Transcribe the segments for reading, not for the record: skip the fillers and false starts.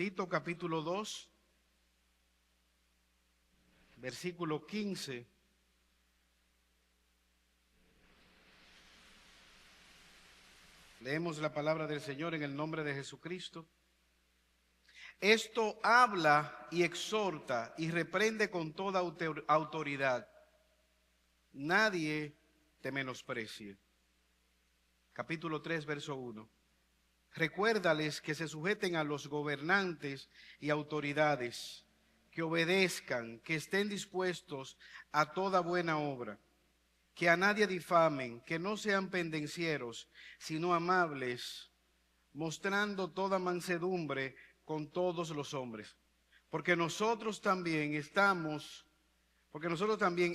Tito capítulo 2, versículo 15. Leemos la palabra del Señor en el nombre de Jesucristo. Esto habla y exhorta y reprende con toda autoridad. Nadie te menosprecie. Capítulo 3, verso 1. Recuérdales que se sujeten a los gobernantes y autoridades, que obedezcan, que estén dispuestos a toda buena obra, que a nadie difamen, que no sean pendencieros, sino amables, mostrando toda mansedumbre con todos los hombres. Porque nosotros también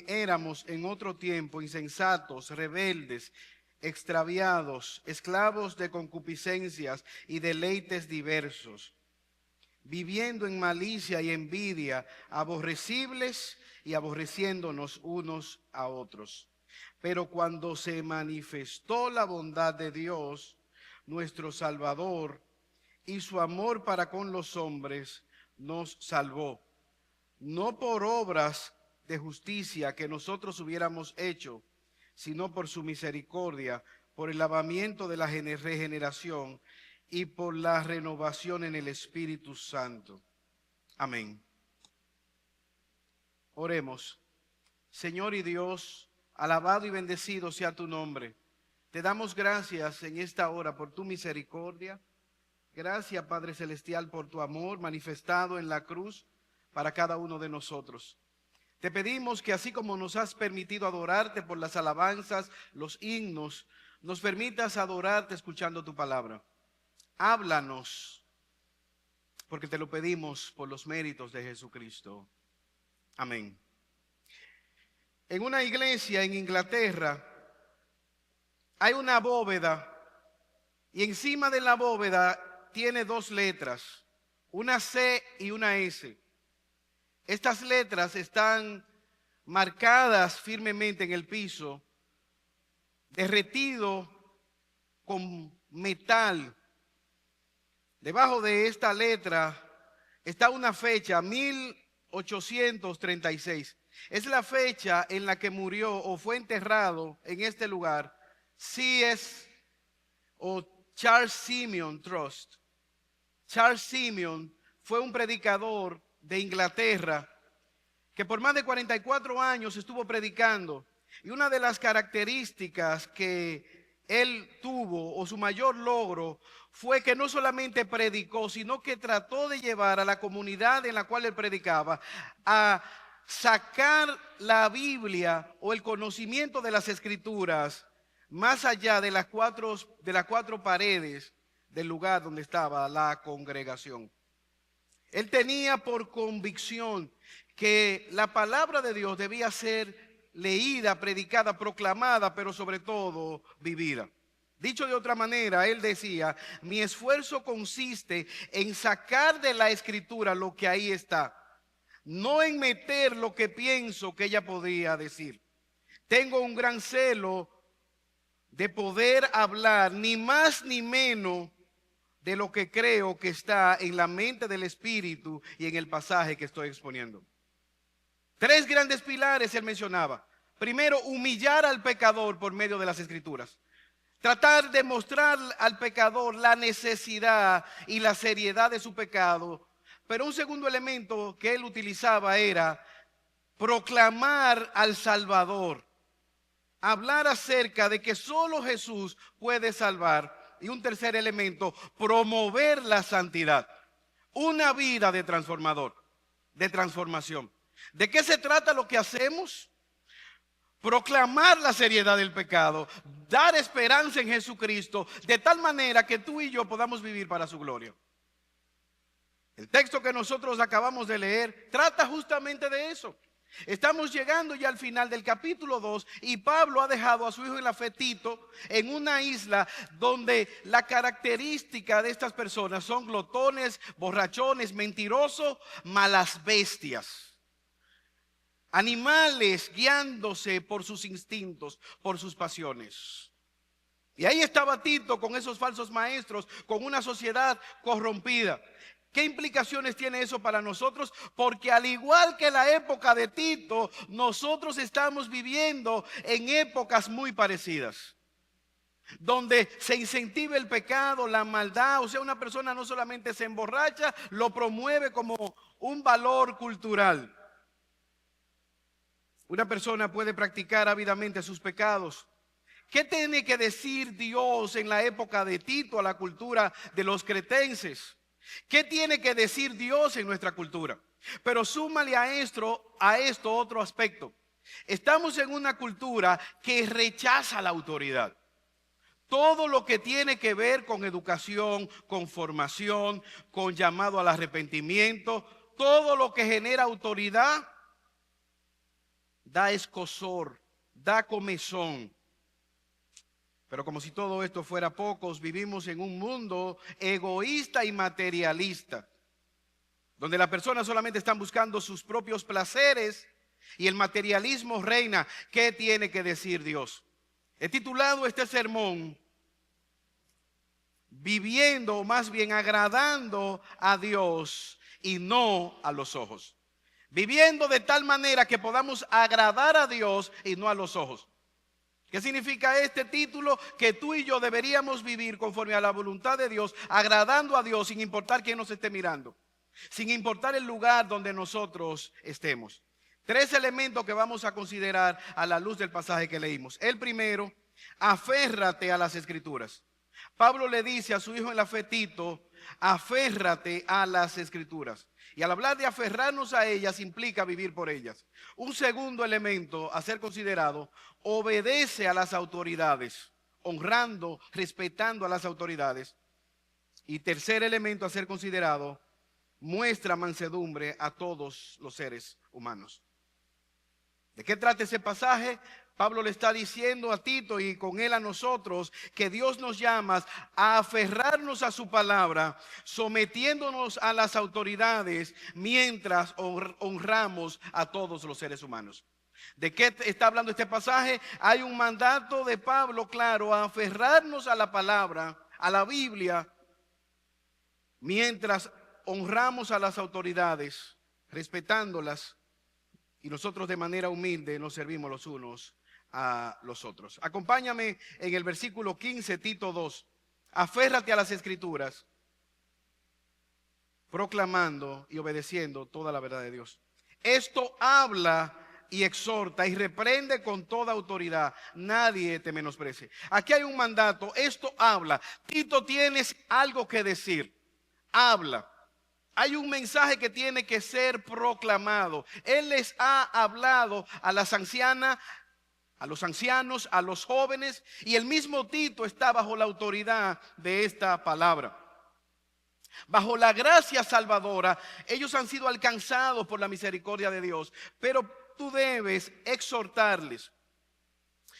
éramos en otro tiempo insensatos, rebeldes, extraviados, esclavos de concupiscencias y deleites diversos, viviendo en malicia y envidia, aborrecibles y aborreciéndonos unos a otros. Pero cuando se manifestó la bondad de Dios, nuestro Salvador, y su amor para con los hombres, nos salvó, no por obras de justicia que nosotros hubiéramos hecho, sino por su misericordia, por el lavamiento de la regeneración y por la renovación en el Espíritu Santo. Amén. Oremos. Señor y Dios, alabado y bendecido sea tu nombre. Te damos gracias en esta hora por tu misericordia. Gracias, Padre Celestial, por tu amor manifestado en la cruz para cada uno de nosotros. Te pedimos que así como nos has permitido adorarte por las alabanzas, los himnos, nos permitas adorarte escuchando tu palabra. Háblanos, porque te lo pedimos por los méritos de Jesucristo. Amén. En una iglesia en Inglaterra hay una bóveda y encima de la bóveda tiene dos letras, una C y una S. Estas letras están marcadas firmemente en el piso, derretido con metal. Debajo de esta letra está una fecha, 1836. Es la fecha en la que murió o fue enterrado en este lugar C.S. o Charles Simeon Trust. Charles Simeon fue un predicador de Inglaterra que por más de 44 años estuvo predicando, y una de las características que él tuvo, o su mayor logro, fue que no solamente predicó, sino que trató de llevar a la comunidad en la cual él predicaba a sacar la Biblia o el conocimiento de las Escrituras más allá de las cuatro paredes del lugar donde estaba la congregación. Él tenía por convicción que la palabra de Dios debía ser leída, predicada, proclamada, pero sobre todo vivida. Dicho de otra manera, él decía: mi esfuerzo consiste en sacar de la Escritura lo que ahí está, no en meter lo que pienso que ella podría decir. Tengo un gran celo de poder hablar ni más ni menos de lo que creo que está en la mente del Espíritu y en el pasaje que estoy exponiendo. Tres grandes pilares él mencionaba. Primero, humillar al pecador por medio de las Escrituras. Tratar de mostrar al pecador la necesidad y la seriedad de su pecado. Pero un segundo elemento que él utilizaba era proclamar al Salvador. Hablar acerca de que solo Jesús puede salvar. Y un tercer elemento, promover la santidad. Una vida de transformación. ¿De qué se trata lo que hacemos? Proclamar la seriedad del pecado, dar esperanza en Jesucristo, de tal manera que tú y yo podamos vivir para su gloria. El texto que nosotros acabamos de leer trata justamente de eso. Estamos llegando ya al final del capítulo 2 y Pablo ha dejado a su hijo en la fe Tito en una isla donde la característica de estas personas son glotones, borrachones, mentirosos, malas bestias. Animales guiándose por sus instintos, por sus pasiones. Y ahí estaba Tito con esos falsos maestros, con una sociedad corrompida. ¿Qué implicaciones tiene eso para nosotros? Porque al igual que la época de Tito, nosotros estamos viviendo en épocas muy parecidas, donde se incentiva el pecado, la maldad. O sea, una persona no solamente se emborracha, lo promueve como un valor cultural. Una persona puede practicar ávidamente sus pecados. ¿Qué tiene que decir Dios en la época de Tito a la cultura de los cretenses? ¿Qué tiene que decir Dios en nuestra cultura? Pero súmale a esto otro aspecto. Estamos en una cultura que rechaza la autoridad. Todo lo que tiene que ver con educación, con formación, con llamado al arrepentimiento, todo lo que genera autoridad, da escozor, da comezón. Pero como si todo esto fuera poco, vivimos en un mundo egoísta y materialista, donde las personas solamente están buscando sus propios placeres y el materialismo reina. ¿Qué tiene que decir Dios? He titulado este sermón viviendo, o más bien agradando a Dios y no a los ojos. Viviendo de tal manera que podamos agradar a Dios y no a los ojos. ¿Qué significa este título? Que tú y yo deberíamos vivir conforme a la voluntad de Dios, agradando a Dios sin importar quién nos esté mirando, sin importar el lugar donde nosotros estemos. 3 elementos que vamos a considerar a la luz del pasaje que leímos. El primero, aférrate a las Escrituras. Pablo le dice a su hijo en la fe Tito, aférrate a las Escrituras. Y al hablar de aferrarnos a ellas implica vivir por ellas. Un segundo elemento a ser considerado, obedece a las autoridades, honrando, respetando a las autoridades. Y tercer elemento a ser considerado, muestra mansedumbre a todos los seres humanos. ¿De qué trata ese pasaje? Pablo le está diciendo a Tito y con él a nosotros que Dios nos llama a aferrarnos a su palabra, sometiéndonos a las autoridades mientras honramos a todos los seres humanos. ¿De qué está hablando este pasaje? Hay un mandato de Pablo claro a aferrarnos a la palabra, a la Biblia, mientras honramos a las autoridades, respetándolas, y nosotros de manera humilde nos servimos los unos a los otros. Acompáñame en el versículo 15, Tito 2. Aférrate a las Escrituras, proclamando y obedeciendo toda la verdad de Dios. Esto habla y exhorta y reprende con toda autoridad. Nadie te menosprecie. Aquí hay un mandato. Esto habla. Tito, tienes algo que decir. Habla. Hay un mensaje que tiene que ser proclamado. Él les ha hablado a las ancianas, a los ancianos, a los jóvenes, y el mismo Tito está bajo la autoridad de esta palabra. Bajo la gracia salvadora, ellos han sido alcanzados por la misericordia de Dios, pero tú debes exhortarles.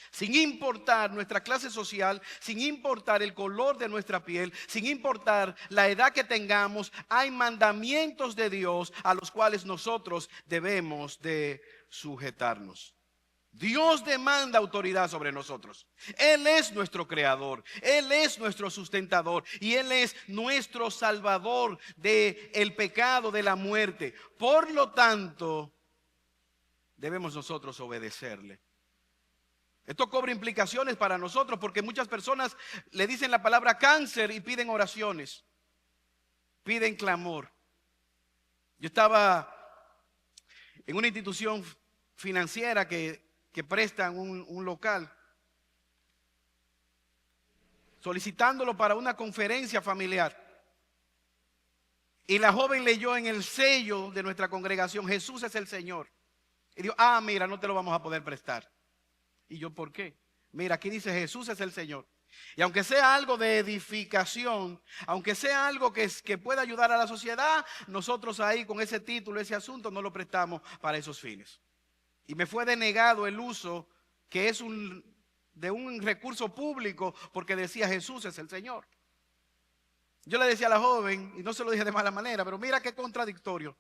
Sin importar nuestra clase social, sin importar el color de nuestra piel, sin importar la edad que tengamos, hay mandamientos de Dios a los cuales nosotros debemos de sujetarnos. Dios demanda autoridad sobre nosotros. Él es nuestro creador, Él es nuestro sustentador y Él es nuestro salvador del pecado, de la muerte. Por lo tanto, debemos nosotros obedecerle. Esto cobra implicaciones para nosotros porque muchas personas le dicen la palabra cáncer y piden oraciones, piden clamor. Yo estaba en una institución financiera que prestan un local, solicitándolo para una conferencia familiar. Y la joven leyó en el sello de nuestra congregación, Jesús es el Señor. Y dijo, mira, no te lo vamos a poder prestar. Y yo, ¿por qué? Mira, aquí dice Jesús es el Señor. Y aunque sea algo de edificación, aunque sea algo que pueda ayudar a la sociedad, nosotros ahí con ese título, ese asunto, no lo prestamos para esos fines. Y me fue denegado el uso que es de un recurso público porque decía Jesús es el Señor. Yo le decía a la joven, y no se lo dije de mala manera, pero mira qué contradictorio.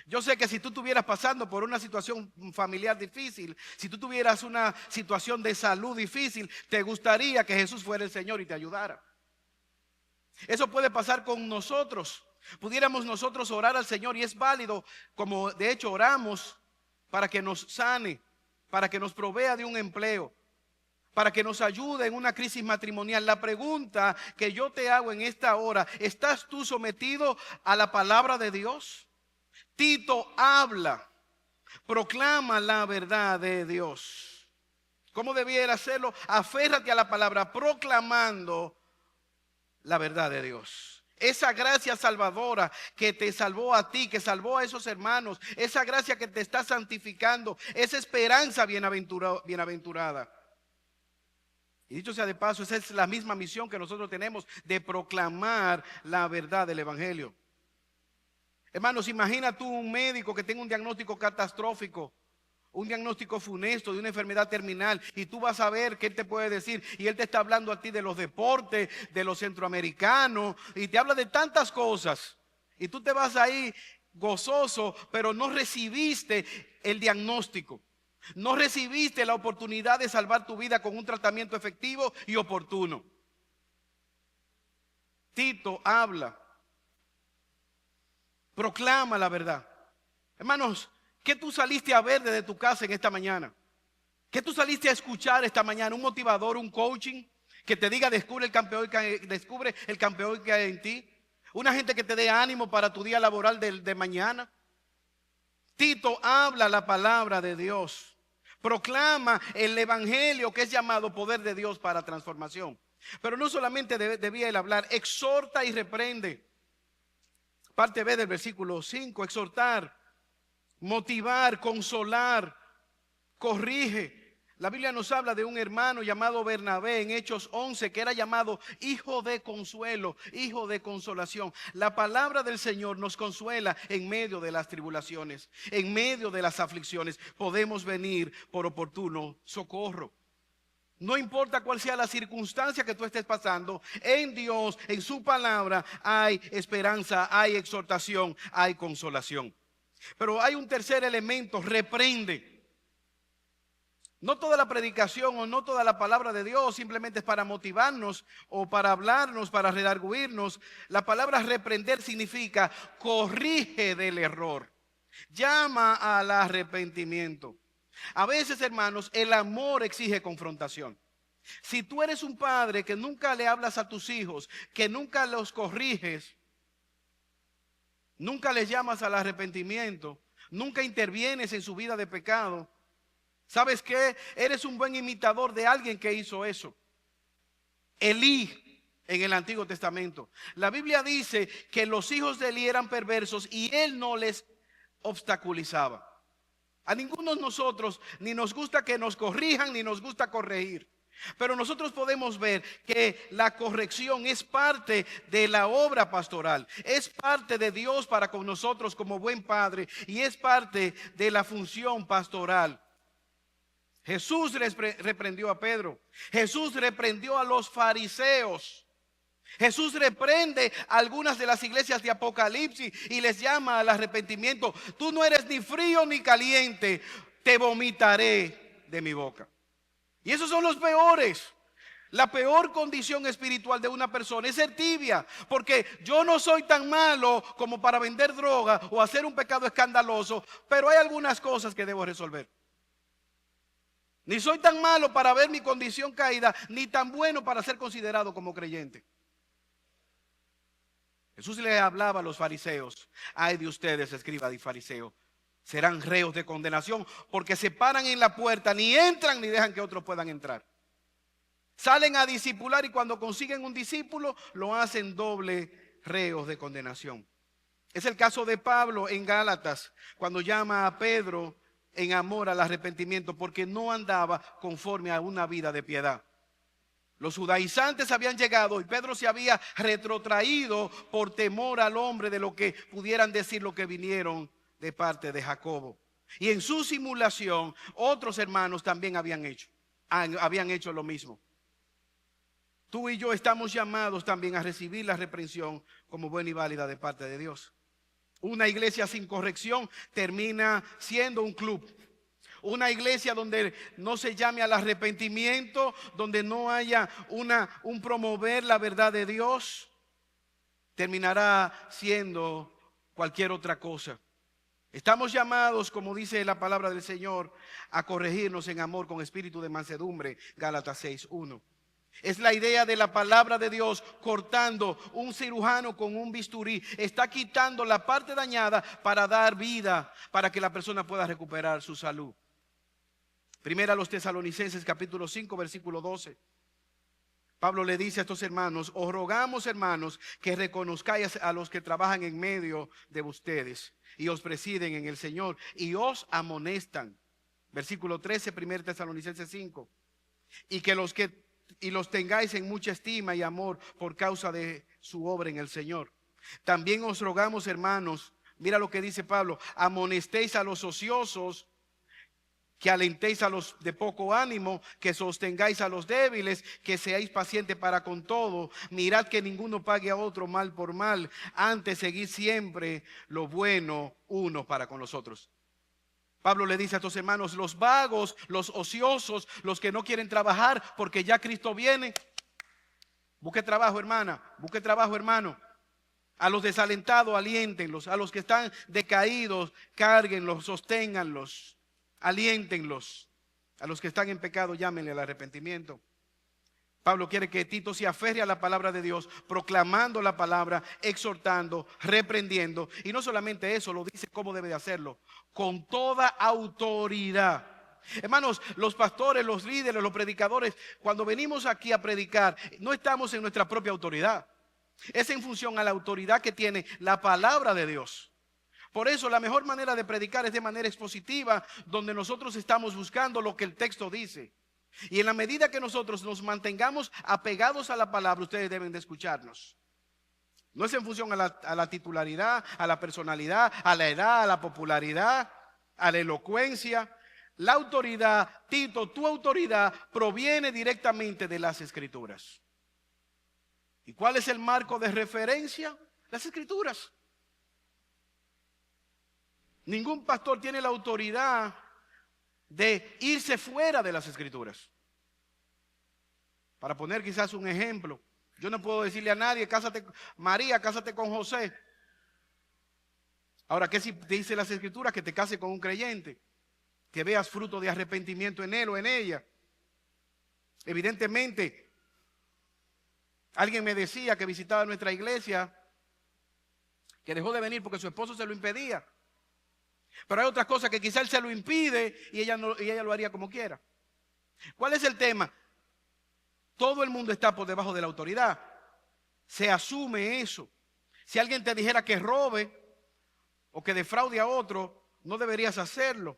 Yo sé que si tú estuvieras pasando por una situación familiar difícil, si tú tuvieras una situación de salud difícil, te gustaría que Jesús fuera el Señor y te ayudara. Eso puede pasar con nosotros. Pudiéramos nosotros orar al Señor, y es válido, como de hecho oramos, para que nos sane, para que nos provea de un empleo, para que nos ayude en una crisis matrimonial. La pregunta que yo te hago en esta hora: ¿estás tú sometido a la palabra de Dios? Tito habla, proclama la verdad de Dios. ¿Cómo debiera hacerlo? Aférrate a la palabra, proclamando la verdad de Dios. Esa gracia salvadora que te salvó a ti, que salvó a esos hermanos, esa gracia que te está santificando, esa esperanza bienaventurada. Y dicho sea de paso, esa es la misma misión que nosotros tenemos, de proclamar la verdad del evangelio. Hermanos, imagina tú un médico que tenga un diagnóstico catastrófico, un diagnóstico funesto de una enfermedad terminal, y tú vas a ver qué él te puede decir, y él te está hablando a ti de los deportes, de los centroamericanos, y te habla de tantas cosas, y tú te vas ahí gozoso, pero no recibiste el diagnóstico, no recibiste la oportunidad de salvar tu vida con un tratamiento efectivo y oportuno. Tito habla, proclama la verdad. Hermanos, ¿qué tú saliste a ver desde tu casa en esta mañana? ¿Qué tú saliste a escuchar esta mañana? ¿Un motivador, un coaching que te diga descubre el campeón que hay en ti? ¿Una gente que te dé ánimo para tu día laboral de mañana? Tito habla la palabra de Dios, proclama el evangelio, que es llamado poder de Dios para transformación. Pero no solamente debía él hablar, exhorta y reprende. Parte B del versículo 5, exhortar, motivar, consolar, corrige. La Biblia nos habla de un hermano llamado Bernabé en Hechos 11, que era llamado hijo de consuelo, hijo de consolación. La palabra del Señor nos consuela en medio de las tribulaciones, en medio de las aflicciones. Podemos venir por oportuno socorro. No importa cuál sea la circunstancia que tú estés pasando, en Dios, en su palabra, hay esperanza, hay exhortación, hay consolación. Pero hay un tercer elemento: reprende. No toda la predicación o no toda la palabra de Dios simplemente es para motivarnos o para hablarnos, para redarguirnos. La palabra reprender significa corrige del error, llama al arrepentimiento. A veces, hermanos, el amor exige confrontación. Si tú eres un padre que nunca le hablas a tus hijos, que nunca los corriges, nunca les llamas al arrepentimiento, nunca intervienes en su vida de pecado, ¿sabes qué? Eres un buen imitador de alguien que hizo eso. Elí en el Antiguo Testamento. La Biblia dice que los hijos de Elí eran perversos y él no les obstaculizaba. A ninguno de nosotros ni nos gusta que nos corrijan ni nos gusta corregir. Pero nosotros podemos ver que la corrección es parte de la obra pastoral, es parte de Dios para con nosotros como buen padre, y es parte de la función pastoral. Jesús reprendió a Pedro, Jesús reprendió a los fariseos, Jesús reprende a algunas de las iglesias de Apocalipsis y les llama al arrepentimiento. Tú no eres ni frío ni caliente, te vomitaré de mi boca. Y esos son los peores. La peor condición espiritual de una persona es ser tibia, porque yo no soy tan malo como para vender droga o hacer un pecado escandaloso, pero hay algunas cosas que debo resolver. Ni soy tan malo para ver mi condición caída, ni tan bueno para ser considerado como creyente. Jesús le hablaba a los fariseos: ay de ustedes, escribas y fariseos, serán reos de condenación, porque se paran en la puerta, ni entran ni dejan que otros puedan entrar. Salen a discipular y cuando consiguen un discípulo lo hacen doble reos de condenación. Es el caso de Pablo en Gálatas, cuando llama a Pedro en amor al arrepentimiento, porque no andaba conforme a una vida de piedad. Los judaizantes habían llegado y Pedro se había retrotraído por temor al hombre de lo que pudieran decir lo que vinieron de parte de Jacobo. Y en su simulación otros hermanos también habían hecho lo mismo. Tú y yo estamos llamados también a recibir la reprensión como buena y válida de parte de Dios. Una iglesia sin corrección termina siendo un club. Una iglesia donde no se llame al arrepentimiento, donde no haya un promover la verdad de Dios, terminará siendo cualquier otra cosa. Estamos llamados, como dice la palabra del Señor, a corregirnos en amor con espíritu de mansedumbre, Gálatas 6:1. Es la idea de la palabra de Dios cortando un cirujano con un bisturí. Está quitando la parte dañada para dar vida, para que la persona pueda recuperar su salud. Primera a los Tesalonicenses capítulo 5 versículo 12. Pablo le dice a estos hermanos: os rogamos, hermanos, que reconozcáis a los que trabajan en medio de ustedes y os presiden en el Señor y os amonestan. Versículo 13, 1 Tesalonicenses 5. Y los tengáis en mucha estima y amor por causa de su obra en el Señor. También os rogamos, hermanos, mira lo que dice Pablo: amonestéis a los ociosos, que alentéis a los de poco ánimo, que sostengáis a los débiles, que seáis pacientes para con todo. Mirad que ninguno pague a otro mal por mal, antes seguid siempre lo bueno uno para con los otros. Pablo le dice a estos hermanos: los vagos, los ociosos, los que no quieren trabajar porque ya Cristo viene, busque trabajo, hermana, busque trabajo, hermano. A los desalentados, aliéntenlos. A los que están decaídos, cárguenlos, sosténganlos, aliéntenlos. A los que están en pecado, llámenle al arrepentimiento. Pablo quiere que Tito se aferre a la palabra de Dios, proclamando la palabra, exhortando, reprendiendo. Y no solamente eso, lo dice cómo debe de hacerlo: con toda autoridad. Hermanos, los pastores, los líderes, los predicadores, cuando venimos aquí a predicar, no estamos en nuestra propia autoridad. Es en función a la autoridad que tiene la palabra de Dios. Por eso la mejor manera de predicar es de manera expositiva, donde nosotros estamos buscando lo que el texto dice. Y en la medida que nosotros nos mantengamos apegados a la palabra, ustedes deben de escucharnos. No es en función a la titularidad, a la personalidad, a la edad, a la popularidad, a la elocuencia. La autoridad, Tito, tu autoridad proviene directamente de las Escrituras. ¿Y cuál es el marco de referencia? Las Escrituras. Ningún pastor tiene la autoridad de irse fuera de las Escrituras. Para poner quizás un ejemplo, yo no puedo decirle a nadie: cásate, María, cásate con José. Ahora, ¿qué si dice las Escrituras? Que te case con un creyente, que veas fruto de arrepentimiento en él o en ella. Evidentemente, alguien me decía que visitaba nuestra iglesia, que dejó de venir porque su esposo se lo impedía. Pero hay otras cosas que quizá él se lo impide y ella lo haría como quiera. ¿Cuál es el tema? Todo el mundo está por debajo de la autoridad. Se asume eso. Si alguien te dijera que robe o que defraude a otro, no deberías hacerlo.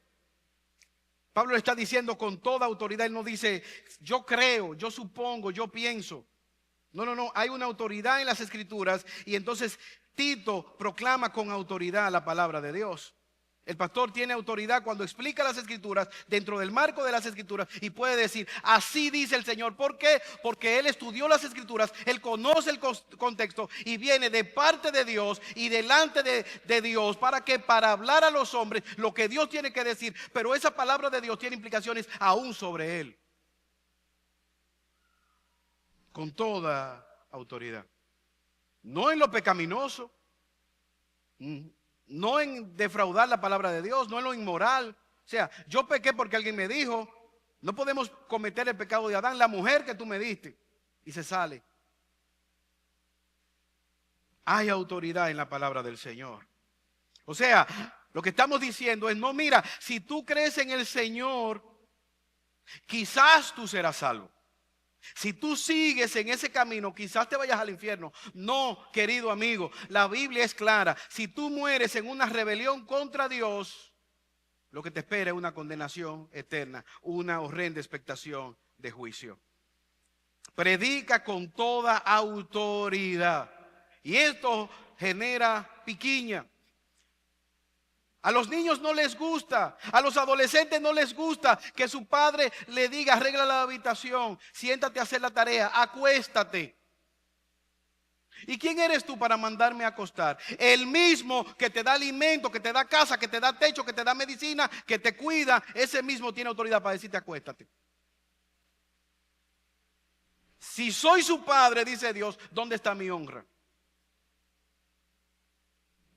Pablo le está diciendo con toda autoridad. Él no dice: yo creo, yo supongo, yo pienso. No. Hay una autoridad en las Escrituras, y entonces Tito proclama con autoridad la palabra de Dios. El pastor tiene autoridad cuando explica las Escrituras dentro del marco de las Escrituras y puede decir: así dice el Señor. ¿Por qué? Porque él estudió las Escrituras, él conoce el contexto y viene de parte de Dios y delante de Dios. ¿Para qué? Para hablar a los hombres lo que Dios tiene que decir. Pero esa palabra de Dios tiene implicaciones aún sobre él. Con toda autoridad. No en lo pecaminoso, no en defraudar la palabra de Dios, no en lo inmoral. O sea, yo pequé porque alguien me dijo. No podemos cometer el pecado de Adán: la mujer que tú me diste, y se sale. Hay autoridad en la palabra del Señor. O sea, lo que estamos diciendo es: no, mira, si tú crees en el Señor, quizás tú serás salvo. Si tú sigues en ese camino, quizás te vayas al infierno. No, querido amigo, la Biblia es clara. Si tú mueres en una rebelión contra Dios, lo que te espera es una condenación eterna, una horrenda expectación de juicio. Predica con toda autoridad. Y esto genera piquiña. A los niños no les gusta, a los adolescentes no les gusta que su padre le diga: arregla la habitación, siéntate a hacer la tarea, acuéstate. ¿Y quién eres tú para mandarme a acostar? El mismo que te da alimento, que te da casa, que te da techo, que te da medicina, que te cuida, ese mismo tiene autoridad para decirte: acuéstate. Si soy su padre, dice Dios, ¿dónde está mi honra?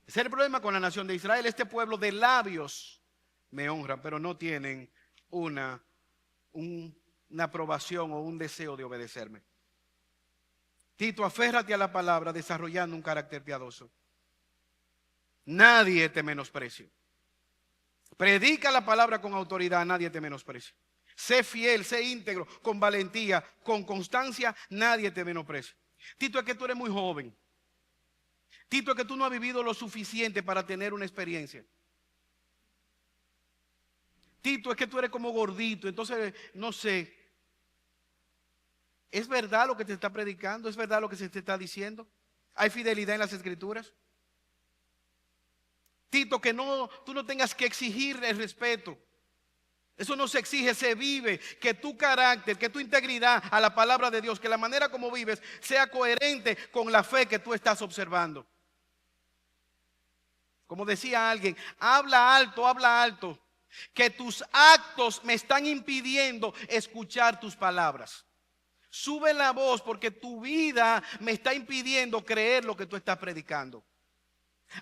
Ese es el problema con la nación de Israel. Este pueblo de labios me honra, pero no tienen una aprobación o un deseo de obedecerme. Tito, aférrate a la palabra desarrollando un carácter piadoso. Nadie te menosprecia. Predica la palabra con autoridad, nadie te menosprecia. Sé fiel, sé íntegro, con valentía, con constancia, nadie te menosprecia. Tito, es que tú eres muy joven. Tito, es que tú no has vivido lo suficiente para tener una experiencia. Tito, es que tú eres como gordito, entonces no sé. ¿Es verdad lo que te está predicando? ¿Es verdad lo que se te está diciendo? ¿Hay fidelidad en las escrituras? Tito, que tú no tengas que exigir el respeto. Eso no se exige, se vive. Que tu carácter, que tu integridad a la palabra de Dios, que la manera como vives sea coherente con la fe que tú estás observando. Como decía alguien, habla alto, que tus actos me están impidiendo escuchar tus palabras. Sube la voz porque tu vida me está impidiendo creer lo que tú estás predicando.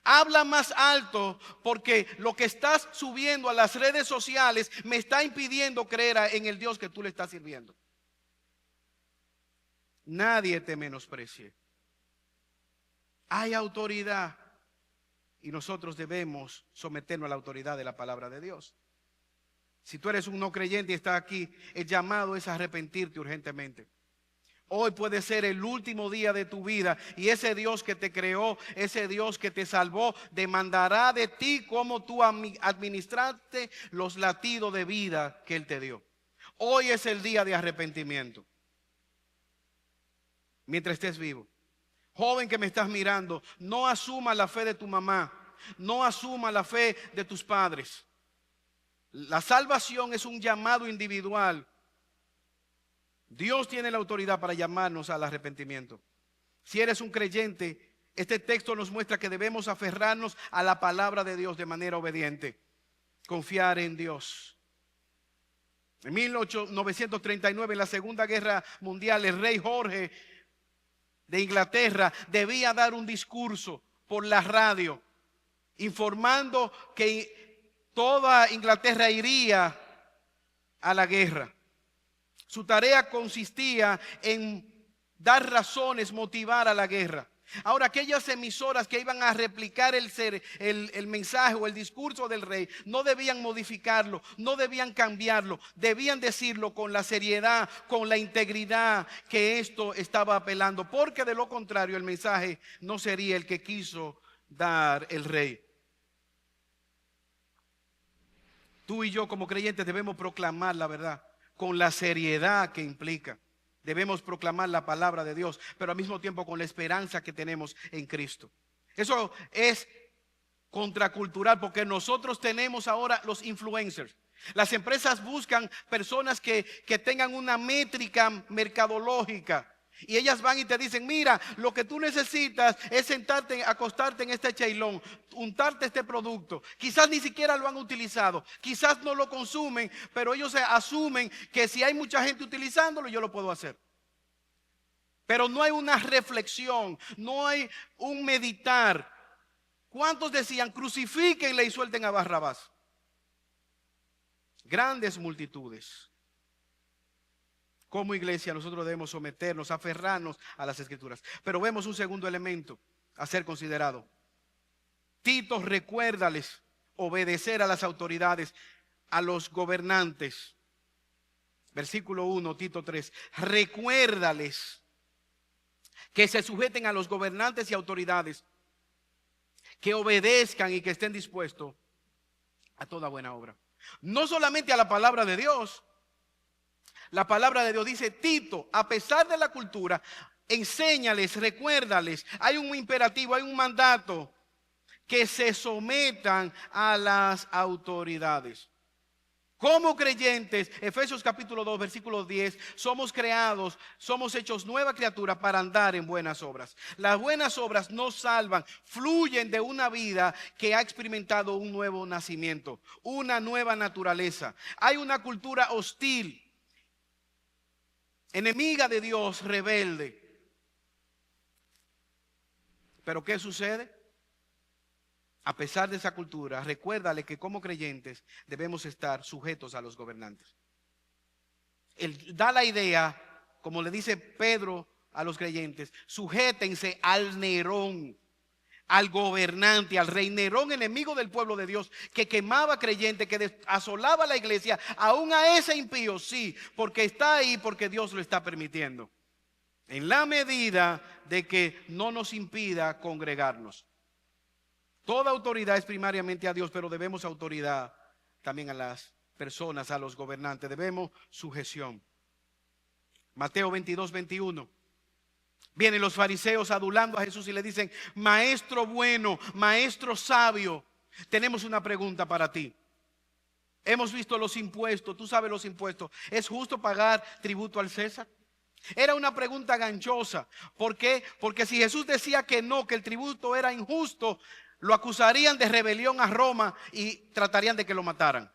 Habla más alto porque lo que estás subiendo a las redes sociales me está impidiendo creer en el Dios que tú le estás sirviendo. Nadie te menosprecie. Hay autoridad y nosotros debemos someternos a la autoridad de la palabra de Dios. Si tú eres un no creyente y estás aquí, el llamado es a arrepentirte urgentemente. Hoy puede ser el último día de tu vida y ese Dios que te creó, ese Dios que te salvó, demandará de ti cómo tú administraste los latidos de vida que Él te dio. Hoy es el día de arrepentimiento. Mientras estés vivo. Joven que me estás mirando, no asuma la fe de tu mamá, no asuma la fe de tus padres. La salvación es un llamado individual. Dios tiene la autoridad para llamarnos al arrepentimiento. Si eres un creyente, este texto nos muestra que debemos aferrarnos a la palabra de Dios de manera obediente. Confiar en Dios. En 1939, en la Segunda Guerra Mundial, el rey Jorge de Inglaterra debía dar un discurso por la radio, informando que toda Inglaterra iría a la guerra. Su tarea consistía en dar razones, motivar a la guerra. Ahora, aquellas emisoras que iban a replicar el mensaje o el discurso del rey, no debían modificarlo, no debían cambiarlo, debían decirlo con la seriedad, con la integridad que esto estaba apelando, porque de lo contrario el mensaje no sería el que quiso dar el rey. Tú y yo como creyentes debemos proclamar la verdad con la seriedad que implica. Debemos proclamar la palabra de Dios, pero al mismo tiempo con la esperanza que tenemos en Cristo. Eso es contracultural porque nosotros tenemos ahora los influencers. Las empresas buscan personas que tengan una métrica mercadológica. Y ellas van y te dicen, mira, lo que tú necesitas es sentarte, acostarte en este chailón, untarte este producto. Quizás ni siquiera lo han utilizado, quizás no lo consumen, pero ellos asumen que si hay mucha gente utilizándolo, yo lo puedo hacer. Pero no hay una reflexión, no hay un meditar. ¿Cuántos decían, crucifíquenle y suelten a Barrabás? Grandes multitudes. Como iglesia nosotros debemos someternos, aferrarnos a las escrituras. Pero vemos un segundo elemento a ser considerado. Tito, recuérdales obedecer a las autoridades, a los gobernantes. Versículo 1, Tito 3. Recuérdales que se sujeten a los gobernantes y autoridades, que obedezcan y que estén dispuestos a toda buena obra. No solamente a la palabra de Dios. La palabra de Dios dice, Tito, a pesar de la cultura, enséñales, recuérdales. Hay un imperativo, hay un mandato, que se sometan a las autoridades. Como creyentes, Efesios capítulo 2, versículo 10, somos creados, somos hechos nueva criatura para andar en buenas obras. Las buenas obras nos salvan, fluyen de una vida que ha experimentado un nuevo nacimiento, una nueva naturaleza. Hay una cultura hostil, enemiga de Dios, rebelde. ¿Pero qué sucede? a pesar de esa cultura, recuérdale que como creyentes debemos estar sujetos a los gobernantes. Él da la idea, como le dice Pedro a los creyentes, sujétense al Nerón, al gobernante, al rey Nerón, enemigo del pueblo de Dios, que quemaba creyentes, que asolaba la iglesia, aún a ese impío, sí, porque está ahí, porque Dios lo está permitiendo, en la medida de que no nos impida congregarnos. Toda autoridad es primariamente a Dios, pero debemos autoridad también a las personas, a los gobernantes, debemos sujeción. Mateo 22, 21. Vienen los fariseos adulando a Jesús y le dicen: maestro bueno, maestro sabio, tenemos una pregunta para ti. Hemos visto los impuestos, tú sabes los impuestos. ¿Es justo pagar tributo al César? Era una pregunta ganchosa. ¿Por qué? Porque si Jesús decía que no, que el tributo era injusto, lo acusarían de rebelión a Roma y tratarían de que lo mataran.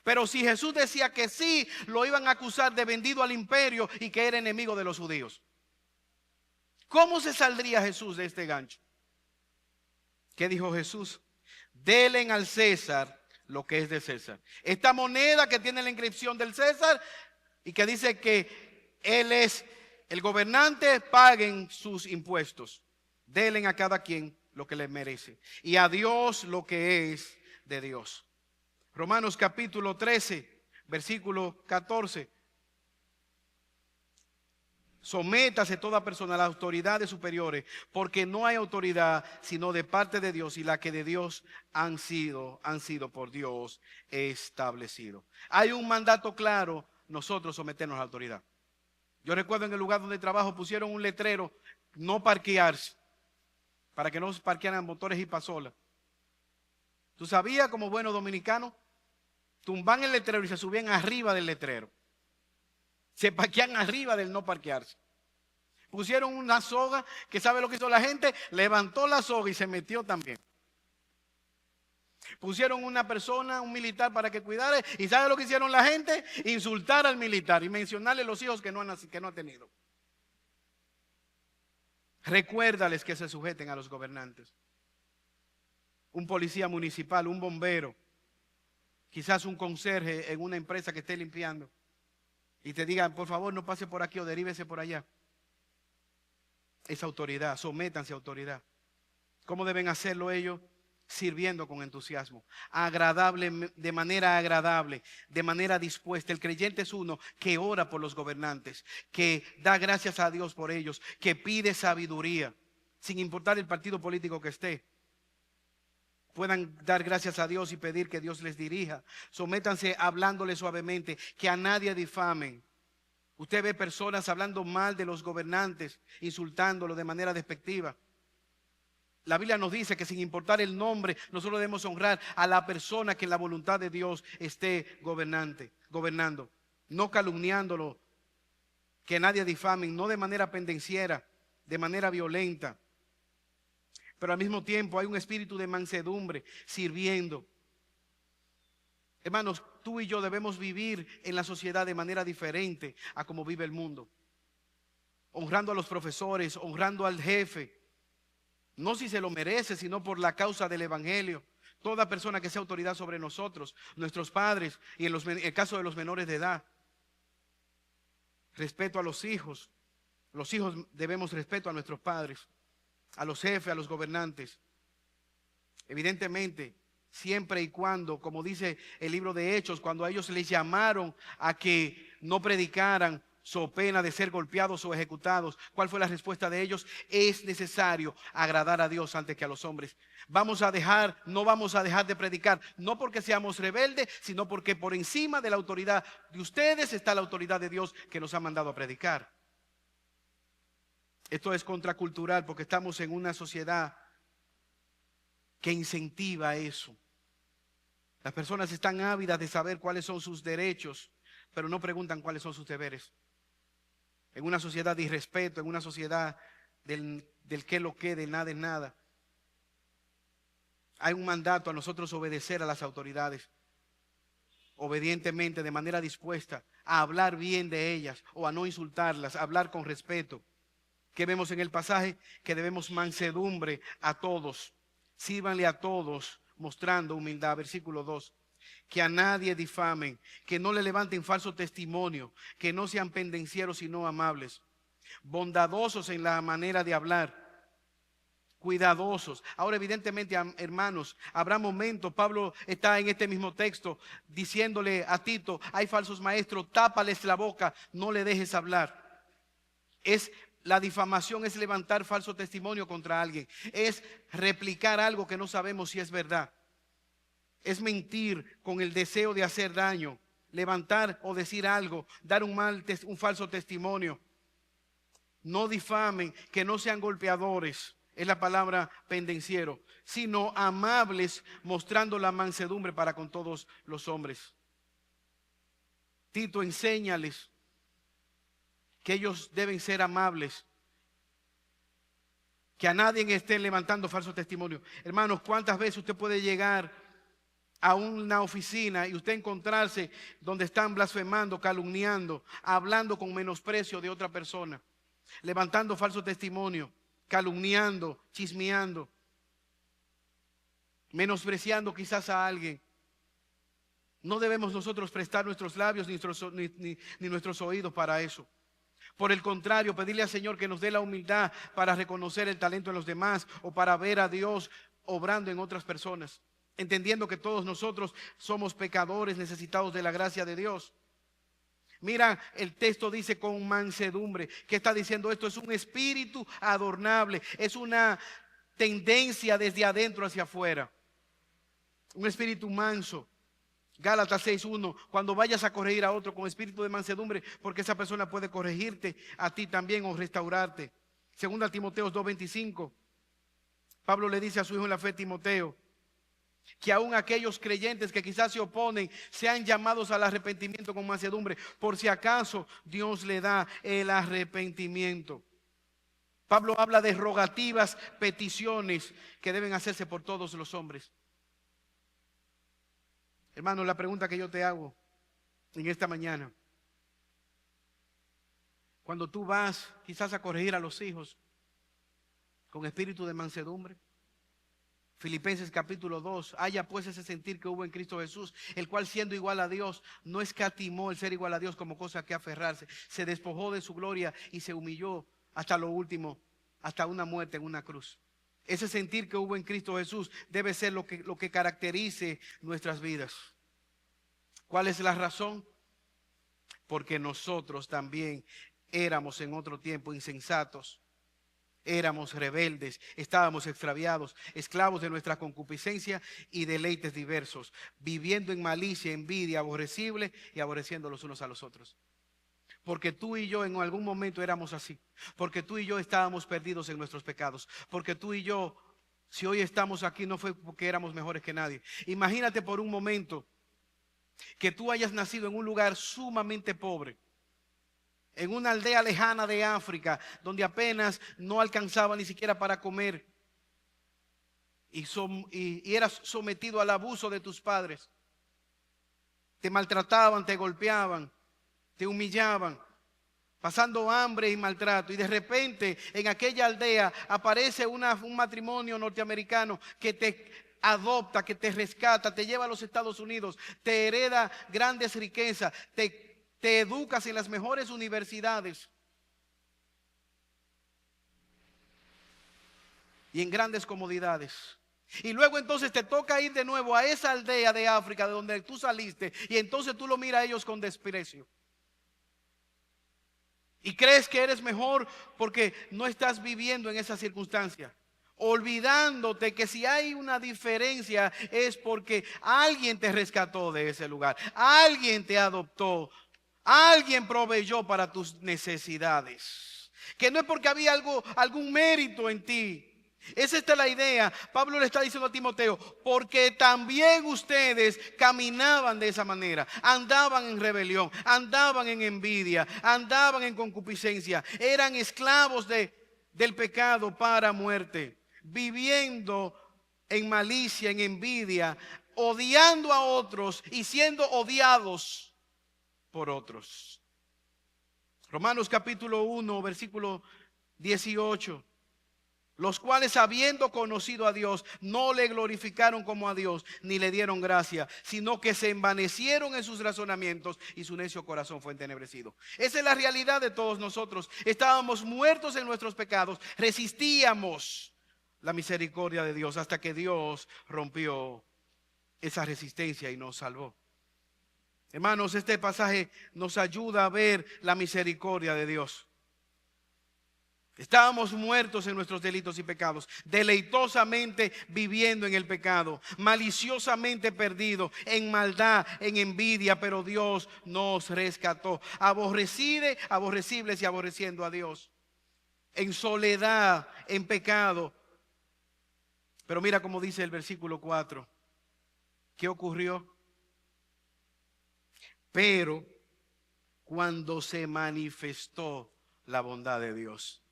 Pero si Jesús decía que sí, lo iban a acusar de vendido al imperio y que era enemigo de los judíos. ¿Cómo se saldría Jesús de este gancho? ¿Qué dijo Jesús? Denle al César lo que es de César. Esta moneda que tiene la inscripción del César y que dice que él es el gobernante, paguen sus impuestos. Denle a cada quien lo que le merece. Y a Dios lo que es de Dios. Romanos capítulo 13, versículo 14. Sométase toda persona a las autoridades superiores, porque no hay autoridad sino de parte de Dios, y la que de Dios han sido por Dios establecido. Hay un mandato claro: nosotros someternos a la autoridad. Yo recuerdo en el lugar donde trabajo pusieron un letrero: no parquearse, para que no se parquearan motores y pasolas. ¿Tú sabías, como buenos dominicanos? Tumban el letrero y se subían arriba del letrero. Se parquean arriba del no parquearse. Pusieron una soga, que ¿sabe lo que hizo la gente? Levantó la soga y se metió también. Pusieron una persona, un militar, para que cuidara. ¿Y sabe lo que hicieron la gente? Insultar al militar y mencionarle los hijos que no ha tenido. Recuérdales que se sujeten a los gobernantes. Un policía municipal, un bombero, quizás un conserje en una empresa que esté limpiando, y te digan: por favor, no pase por aquí o derívese por allá. Es autoridad, sométanse a autoridad. ¿Cómo deben hacerlo ellos? Sirviendo con entusiasmo, agradable, de manera dispuesta. El creyente es uno que ora por los gobernantes, que da gracias a Dios por ellos, que pide sabiduría, sin importar el partido político que esté. Puedan dar gracias a Dios y pedir que Dios les dirija. Sométanse hablándole suavemente, que a nadie difamen. Usted ve personas hablando mal de los gobernantes, insultándolo de manera despectiva. La Biblia nos dice que sin importar el nombre, nosotros debemos honrar a la persona que en la voluntad de Dios esté gobernando, no calumniándolo, que nadie difamen, no de manera pendenciera, de manera violenta. Pero al mismo tiempo hay un espíritu de mansedumbre, sirviendo. Hermanos, tú y yo debemos vivir en la sociedad de manera diferente a como vive el mundo. Honrando a los profesores, honrando al jefe. No si se lo merece, sino por la causa del evangelio. Toda persona que sea autoridad sobre nosotros, nuestros padres y en el caso de los menores de edad. Respeto a los hijos. Los hijos debemos respeto a nuestros padres, a los jefes, a los gobernantes. Evidentemente, siempre y cuando, como dice el libro de Hechos, cuando a ellos les llamaron a que no predicaran so pena de ser golpeados o ejecutados, ¿cuál fue la respuesta de ellos? Es necesario agradar a Dios antes que a los hombres. No vamos a dejar de predicar, no porque seamos rebeldes, sino porque por encima de la autoridad de ustedes está la autoridad de Dios que nos ha mandado a predicar. Esto es contracultural porque estamos en una sociedad que incentiva eso. Las personas están ávidas de saber cuáles son sus derechos, pero no preguntan cuáles son sus deberes. En una sociedad de irrespeto, en una sociedad del qué lo que, de nada es nada. Hay un mandato a nosotros obedecer a las autoridades, obedientemente, de manera dispuesta a hablar bien de ellas o a no insultarlas, a hablar con respeto. ¿Qué vemos en el pasaje? Que debemos mansedumbre a todos, Sírvanle a todos mostrando humildad. Versículo 2. Que a nadie difamen, que no le levanten falso testimonio, que no sean pendencieros sino amables, bondadosos en la manera de hablar, cuidadosos. Ahora evidentemente, hermanos, habrá momentos, Pablo está en este mismo texto diciéndole a Tito, hay falsos maestros, tápales la boca, no le dejes hablar. La difamación es levantar falso testimonio contra alguien, es replicar algo que no sabemos si es verdad. Es mentir con el deseo de hacer daño, levantar o decir algo, dar un falso testimonio. No difamen, que no sean golpeadores, es la palabra pendenciero, sino amables, mostrando la mansedumbre para con todos los hombres. Tito, enséñales que ellos deben ser amables, que a nadie estén levantando falso testimonio. Hermanos, ¿cuántas veces usted puede llegar a una oficina y usted encontrarse donde están blasfemando, calumniando, hablando con menosprecio de otra persona, levantando falso testimonio, calumniando, chismeando, menospreciando quizás a alguien? No debemos nosotros prestar nuestros labios ni nuestros oídos para eso. Por el contrario, pedirle al Señor que nos dé la humildad para reconocer el talento en los demás o para ver a Dios obrando en otras personas, entendiendo que todos nosotros somos pecadores necesitados de la gracia de Dios. Mira, el texto dice con mansedumbre. ¿Qué está diciendo esto? Es un espíritu adornable, es una tendencia desde adentro hacia afuera, un espíritu manso. Gálatas 6:1, cuando vayas a corregir a otro con espíritu de mansedumbre, porque esa persona puede corregirte a ti también o restaurarte. Segunda Timoteo 2:25, Pablo le dice a su hijo en la fe, Timoteo, que aún aquellos creyentes que quizás se oponen sean llamados al arrepentimiento con mansedumbre, por si acaso Dios le da el arrepentimiento. Pablo habla de rogativas, peticiones que deben hacerse por todos los hombres. Hermano, la pregunta que yo te hago en esta mañana, cuando tú vas quizás a corregir a los hijos con espíritu de mansedumbre, Filipenses capítulo 2, haya pues ese sentir que hubo en Cristo Jesús, el cual siendo igual a Dios, no escatimó el ser igual a Dios como cosa que aferrarse, se despojó de su gloria y se humilló hasta lo último, hasta una muerte en una cruz. Ese sentir que hubo en Cristo Jesús debe ser lo que caracterice nuestras vidas. ¿Cuál es la razón? Porque nosotros también éramos en otro tiempo insensatos, éramos rebeldes, estábamos extraviados, esclavos de nuestra concupiscencia y deleites diversos, viviendo en malicia, envidia, aborrecible y aborreciendo los unos a los otros. Porque tú y yo en algún momento éramos así, porque tú y yo estábamos perdidos en nuestros pecados, porque tú y yo, si hoy estamos aquí, no fue porque éramos mejores que nadie. Imagínate por un momento que tú hayas nacido en un lugar sumamente pobre, en una aldea lejana de África, donde apenas no alcanzaba ni siquiera para comer, y eras sometido al abuso de tus padres. Te maltrataban, te golpeaban, te humillaban, pasando hambre y maltrato. Y de repente en aquella aldea aparece un matrimonio norteamericano que te adopta, que te rescata, te lleva a los Estados Unidos, te hereda grandes riquezas, te educas en las mejores universidades y en grandes comodidades. Y luego entonces te toca ir de nuevo a esa aldea de África de donde tú saliste, y entonces tú lo miras a ellos con desprecio. Y crees que eres mejor porque no estás viviendo en esa circunstancia, olvidándote que si hay una diferencia es porque alguien te rescató de ese lugar, alguien te adoptó, alguien proveyó para tus necesidades, que no es porque había algún mérito en ti. Esa es la idea. Pablo le está diciendo a Timoteo, porque también ustedes caminaban de esa manera, andaban en rebelión, andaban en envidia, andaban en concupiscencia, eran esclavos del pecado para muerte, viviendo en malicia, en envidia, odiando a otros y siendo odiados por otros. Romanos capítulo 1, versículo 18. los cuales habiendo conocido a Dios, no le glorificaron como a Dios, ni le dieron gracia, sino que se envanecieron en sus razonamientos y su necio corazón fue entenebrecido. Esa es la realidad de todos nosotros. Estábamos muertos en nuestros pecados, resistíamos la misericordia de Dios hasta que Dios rompió esa resistencia y nos salvó. Hermanos, este pasaje nos ayuda a ver la misericordia de Dios. Estábamos muertos en nuestros delitos y pecados, deleitosamente viviendo en el pecado, maliciosamente perdidos, en maldad, en envidia, pero Dios nos rescató. Aborrecibles y aborreciendo a Dios, en soledad, en pecado. Pero mira cómo dice el versículo 4. ¿Qué ocurrió? Pero cuando se manifestó la bondad de Dios.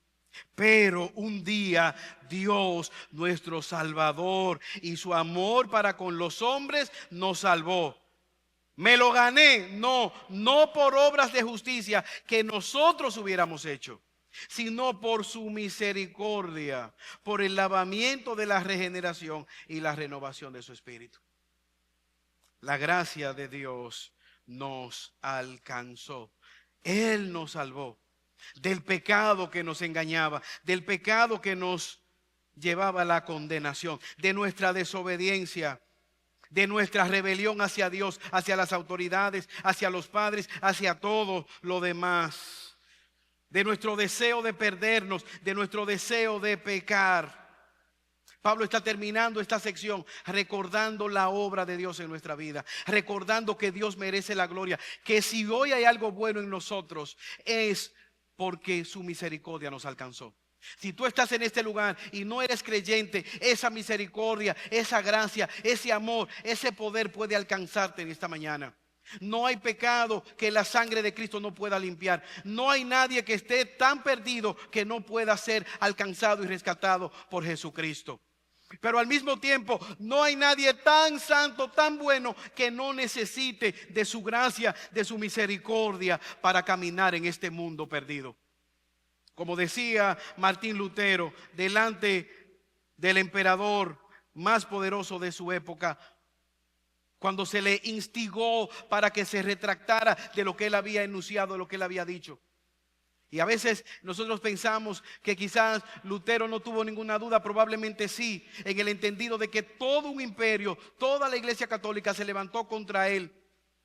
Pero un día Dios, nuestro Salvador, y su amor para con los hombres nos salvó. Me lo gané, no por obras de justicia que nosotros hubiéramos hecho, sino por su misericordia, por el lavamiento de la regeneración y la renovación de su espíritu. La gracia de Dios nos alcanzó. Él nos salvó del pecado que nos engañaba, del pecado que nos llevaba a la condenación, de nuestra desobediencia, de nuestra rebelión hacia Dios, hacia las autoridades, hacia los padres, hacia todo lo demás, de nuestro deseo de perdernos, de nuestro deseo de pecar. Pablo está terminando esta sección recordando la obra de Dios en nuestra vida, recordando que Dios merece la gloria, que si hoy hay algo bueno en nosotros es porque su misericordia nos alcanzó. Si tú estás en este lugar y no eres creyente, esa misericordia, esa gracia, ese amor, ese poder puede alcanzarte en esta mañana. No hay pecado que la sangre de Cristo no pueda limpiar. No hay nadie que esté tan perdido que no pueda ser alcanzado y rescatado por Jesucristo. Pero al mismo tiempo no hay nadie tan santo, tan bueno que no necesite de su gracia, de su misericordia para caminar en este mundo perdido. Como decía Martín Lutero, delante del emperador más poderoso de su época, cuando se le instigó para que se retractara de lo que él había enunciado, de lo que él había dicho. Y a veces nosotros pensamos que quizás Lutero no tuvo ninguna duda, probablemente sí, en el entendido de que todo un imperio, toda la iglesia católica se levantó contra él.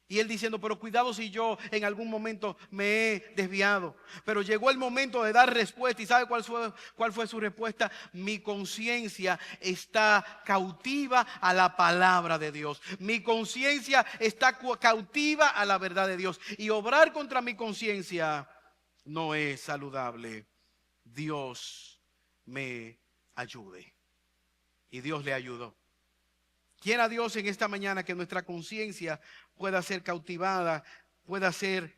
Y él diciendo, pero cuidado si yo en algún momento me he desviado. Pero llegó el momento de dar respuesta. ¿Y sabe cuál fue su respuesta? Mi conciencia está cautiva a la palabra de Dios. Mi conciencia está cautiva a la verdad de Dios. Y obrar contra mi conciencia no es saludable. Dios me ayude. Y Dios le ayudó. Quiera Dios en esta mañana que nuestra conciencia pueda ser cautivada, pueda ser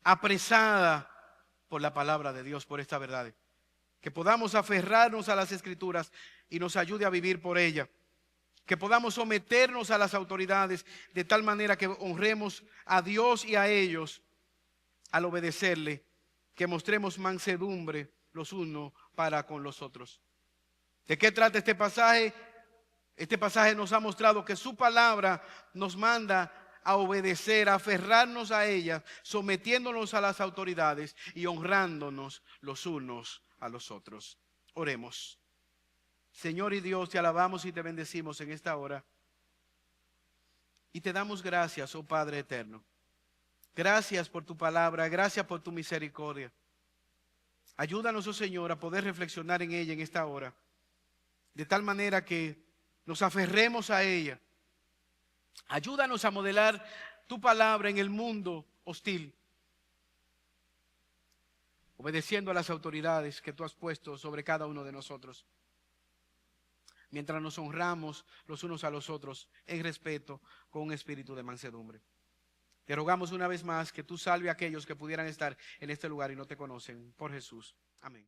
apresada por la palabra de Dios, por esta verdad. Que podamos aferrarnos a las Escrituras y nos ayude a vivir por ella. Que podamos someternos a las autoridades de tal manera que honremos a Dios y a ellos al obedecerle. Que mostremos mansedumbre los unos para con los otros. ¿De qué trata este pasaje? Este pasaje nos ha mostrado que su palabra nos manda a obedecer, a aferrarnos a ella, sometiéndonos a las autoridades y honrándonos los unos a los otros. Oremos. Señor y Dios, te alabamos y te bendecimos en esta hora. Y te damos gracias, oh Padre eterno. Gracias por tu palabra, gracias por tu misericordia. Ayúdanos, oh Señor, a poder reflexionar en ella en esta hora. De tal manera que nos aferremos a ella. Ayúdanos a modelar tu palabra en el mundo hostil, obedeciendo a las autoridades que tú has puesto sobre cada uno de nosotros, mientras nos honramos los unos a los otros en respeto, con un espíritu de mansedumbre. Te rogamos una vez más que tú salve a aquellos que pudieran estar en este lugar y no te conocen, por Jesús. Amén.